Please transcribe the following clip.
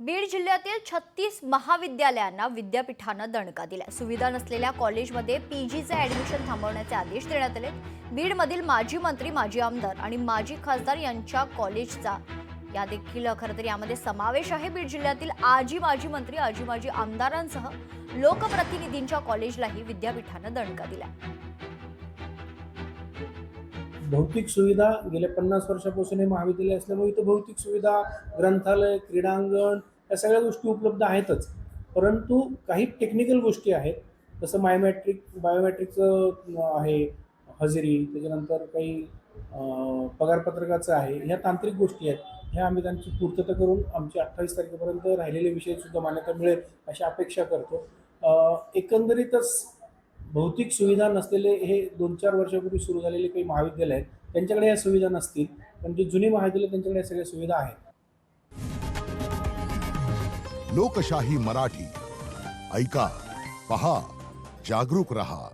बीड जिल्ह्यातील 36 महाविद्यालयांना विद्यापीठानं दणका दिला। सुविधा नसलेल्या कॉलेजमध्ये पीजीचे ऍडमिशन थांबवण्याचे आदेश देण्यात आले। बीडमधील माजी मंत्री, माजी आमदार आणि माजी खासदार यांच्या कॉलेजचा या देखील खरं तर यामध्ये समावेश आहे। बीड जिल्ह्यातील आजी माजी मंत्री, आजी माजी आमदारांसह लोकप्रतिनिधींच्या कॉलेजलाही विद्यापीठानं दणका दिला। भौतिक सुविधा गेल्या 50 वर्षापासून हे महाविद्यालय असल्यामुळे इथं भौतिक सुविधा, ग्रंथालय, क्रीडांगण या सगळ्या गोष्टी उपलब्ध आहेतच। परंतु काही टेक्निकल गोष्टी आहेत, जसं बायोमेट्रिकचं आहे, हजेरी, त्याच्यानंतर काही पगारपत्रकाचं आहे, ह्या तांत्रिक गोष्टी आहेत। ह्या आम्ही त्यांची पूर्तता करून आमची 28 तारखेपर्यंत राहिलेले विषयसुद्धा मान्यता मिळेल अशी अपेक्षा करतो। एकंदरीतच भौतिक सुविधा नसलेले हे 2-4 वर्षापूर्वी सुरू झालेले काही महाविद्यालय आहेत, त्यांच्याकडे या सुविधा नसतील, पण जी जुनी महाविद्यालय त्यांच्याकडे या सगळ्या सुविधा आहेत। लोकशाही मराठी ऐका, पहा, जागरूक रहा।